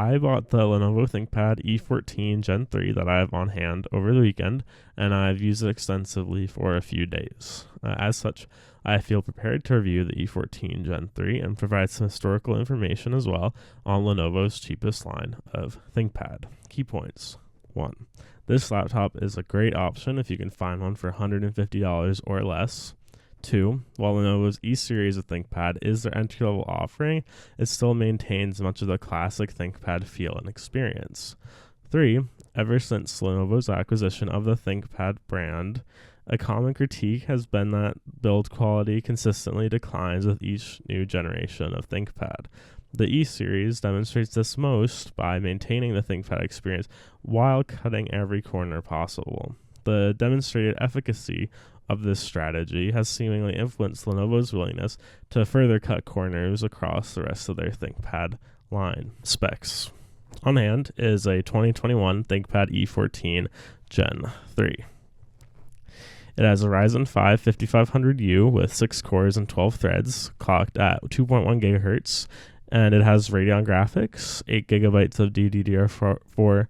I bought the Lenovo ThinkPad E14 Gen 3 that I have on hand over the weekend, and I've used it extensively for a few days. As such, I feel prepared to review the E14 Gen 3 and provide some historical information as well on Lenovo's cheapest line of ThinkPad. Key points. 1. This laptop is a great option if you can find one for $150 or less. 2. While Lenovo's E-Series of ThinkPad is their entry-level offering, it still maintains much of the classic ThinkPad feel and experience. 3. Ever since Lenovo's acquisition of the ThinkPad brand, a common critique has been that build quality consistently declines with each new generation of ThinkPad. The E-Series demonstrates this most by maintaining the ThinkPad experience while cutting every corner possible. The demonstrated efficacy of this strategy has seemingly influenced Lenovo's willingness to further cut corners across the rest of their ThinkPad line. Specs. On hand is a 2021 ThinkPad E14 Gen 3. It has a Ryzen 5 5500U with 6 cores and 12 threads, clocked at 2.1 GHz, and it has Radeon graphics, 8 GB of DDR4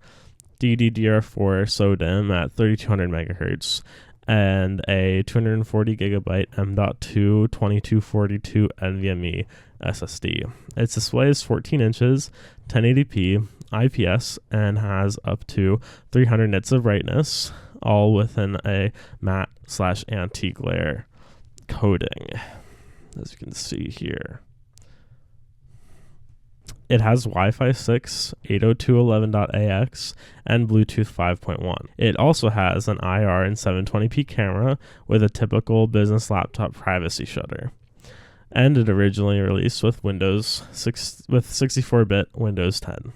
SODIMM at 3200 MHz, and a 240 GB M.2 2242 NVMe SSD. Its display is 14 inches, 1080p, IPS, and has up to 300 nits of brightness, all within a matte/anti-glare coating, as you can see here. It has Wi-Fi 6, 802.11.ax, and Bluetooth 5.1. It also has an IR and 720p camera with a typical business laptop privacy shutter. And it originally released with 64-bit Windows 10.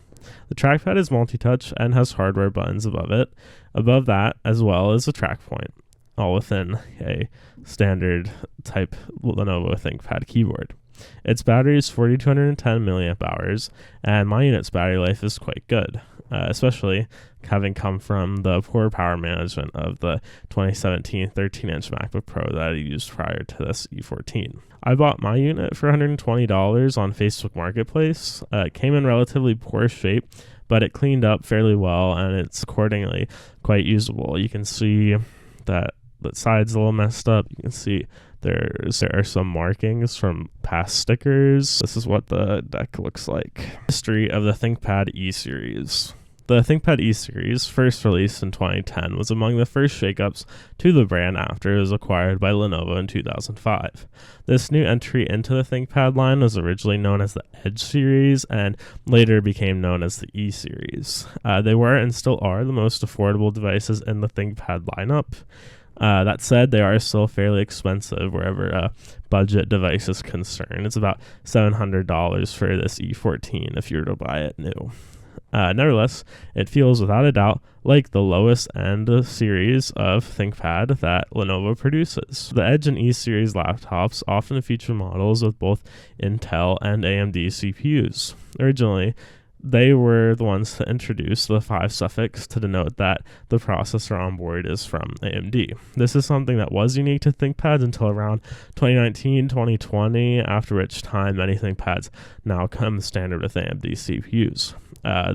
The trackpad is multi-touch and has hardware buttons above it. Above that, as well as a track point, all within a standard type Lenovo ThinkPad keyboard. Its battery is 4210 mAh, and my unit's battery life is quite good, especially having come from the poor power management of the 2017 13-inch MacBook Pro that I used prior to this E14. I bought my unit for $120 on Facebook Marketplace. It came in relatively poor shape, but it cleaned up fairly well, and it's accordingly quite usable. You can see that the side's a little messed up. You can see there are some markings from past stickers. This is what the deck looks like. History of the ThinkPad E-Series. The ThinkPad E-Series, first released in 2010, was among the first shakeups to the brand after it was acquired by Lenovo in 2005. This new entry into the ThinkPad line was originally known as the Edge series and later became known as the E-Series. They were and still are the most affordable devices in the ThinkPad lineup. That said, they are still fairly expensive wherever a budget device is concerned. It's about $700 for this E14 if you were to buy it new. Nevertheless, it feels without a doubt like the lowest end series of ThinkPad that Lenovo produces. The Edge and E-Series laptops often feature models with both Intel and AMD CPUs. Originally, they were the ones to introduce the 5 suffix to denote that the processor on board is from AMD. This is something that was unique to ThinkPads until around 2019-2020, after which time many ThinkPads now come standard with AMD CPUs.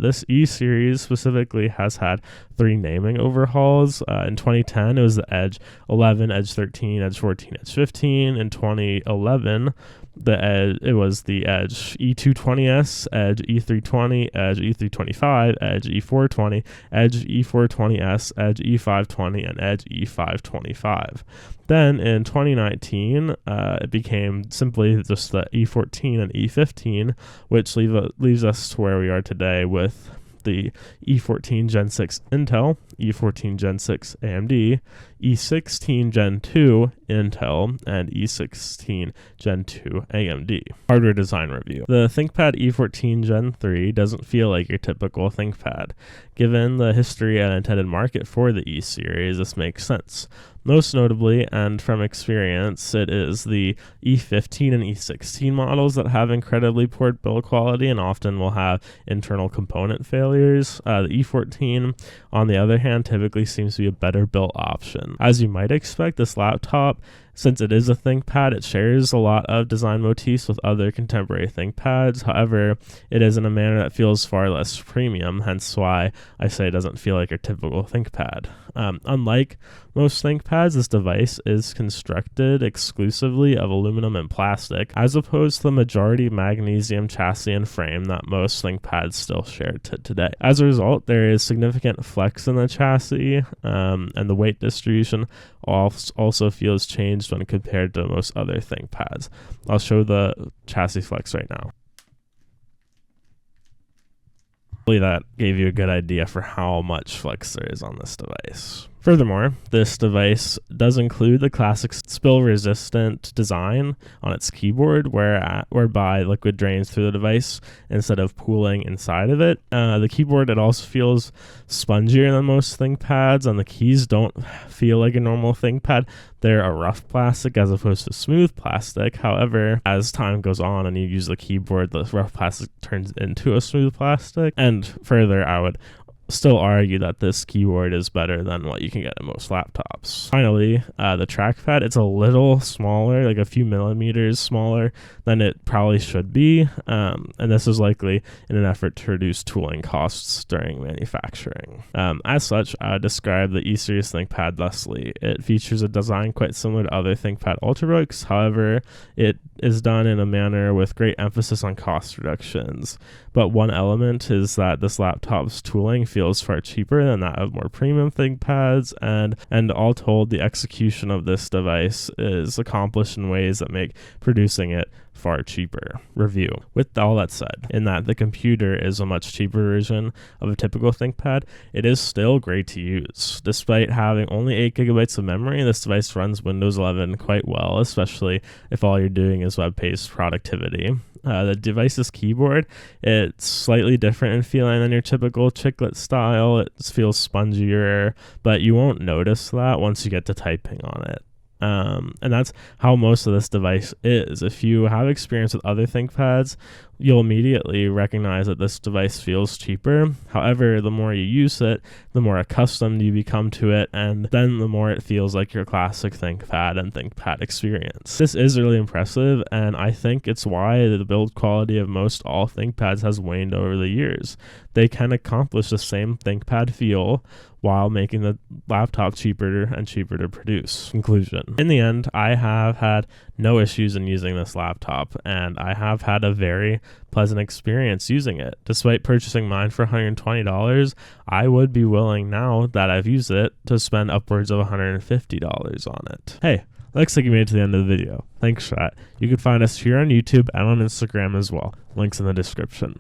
This E-Series specifically has had 3 naming overhauls. In 2010, it was the Edge 11, Edge 13, Edge 14, Edge 15. In 2011, it was the Edge E220S, Edge E320, Edge E325, Edge E420, Edge E420S, Edge E520, and Edge E525. Then in 2019, it became simply just the E14 and E15, which leaves us to where we are today with the E14 Gen 6 Intel, E14 Gen 6 AMD, E16 Gen 2 Intel, and E16 Gen 2 AMD. Hardware design review. The ThinkPad E14 Gen 3 doesn't feel like your typical ThinkPad. Given the history and intended market for the E-Series, this makes sense. Most notably, and from experience, it is the E15 and E16 models that have incredibly poor build quality and often will have internal component failures. The E14, on the other hand, typically seems to be a better built option. As you might expect, this laptop Since it is a ThinkPad, it shares a lot of design motifs with other contemporary ThinkPads. However, it is in a manner that feels far less premium, hence why I say it doesn't feel like your typical ThinkPad. Unlike most ThinkPads, this device is constructed exclusively of aluminum and plastic, as opposed to the majority magnesium chassis and frame that most ThinkPads still share today. As a result, there is significant flex in the chassis, and the weight distribution also feels changed when compared to most other ThinkPads. I'll show the chassis flex right now. Hopefully that gave you a good idea for how much flex there is on this device. Furthermore, this device does include the classic spill-resistant design on its keyboard, whereby liquid drains through the device instead of pooling inside of it. The keyboard, it also feels spongier than most ThinkPads, and the keys don't feel like a normal ThinkPad. They're a rough plastic as opposed to smooth plastic. However, as time goes on and you use the keyboard, the rough plastic turns into a smooth plastic. And further, I would still argue that this keyboard is better than what you can get in most laptops. Finally, the trackpad, it's a little smaller, like a few millimeters smaller than it probably should be, and this is likely in an effort to reduce tooling costs during manufacturing. As such, I would describe the E-Series ThinkPad thusly. It features a design quite similar to other ThinkPad Ultrabooks. However, it is done in a manner with great emphasis on cost reductions. But one element is that this laptop's tooling feels far cheaper than that of more premium ThinkPads, and all told, the execution of this device is accomplished in ways that make producing it far cheaper. Review. With all that said, in that the computer is a much cheaper version of a typical ThinkPad, it is still great to use. Despite having only 8 gigabytes of memory, this device runs Windows 11 quite well, especially if all you're doing is web-based productivity. The device's keyboard, it's slightly different in feeling than your typical chiclet style. It feels spongier, but you won't notice that once you get to typing on it. And that's how most of this device is. If you have experience with other ThinkPads, you'll immediately recognize that this device feels cheaper. However, the more you use it, the more accustomed you become to it, and then the more it feels like your classic ThinkPad and ThinkPad experience. This is really impressive, and I think it's why the build quality of most all ThinkPads has waned over the years. They can accomplish the same ThinkPad feel while making the laptop cheaper and cheaper to produce. Conclusion. In the end, I have had no issues in using this laptop, and I have had a very pleasant experience using it. Despite purchasing mine for $120, I would be willing, now that I've used it, to spend upwards of $150 on it. Hey, looks like you made it to the end of the video. Thanks for that. You can find us here on YouTube and on Instagram as well. Links in the description.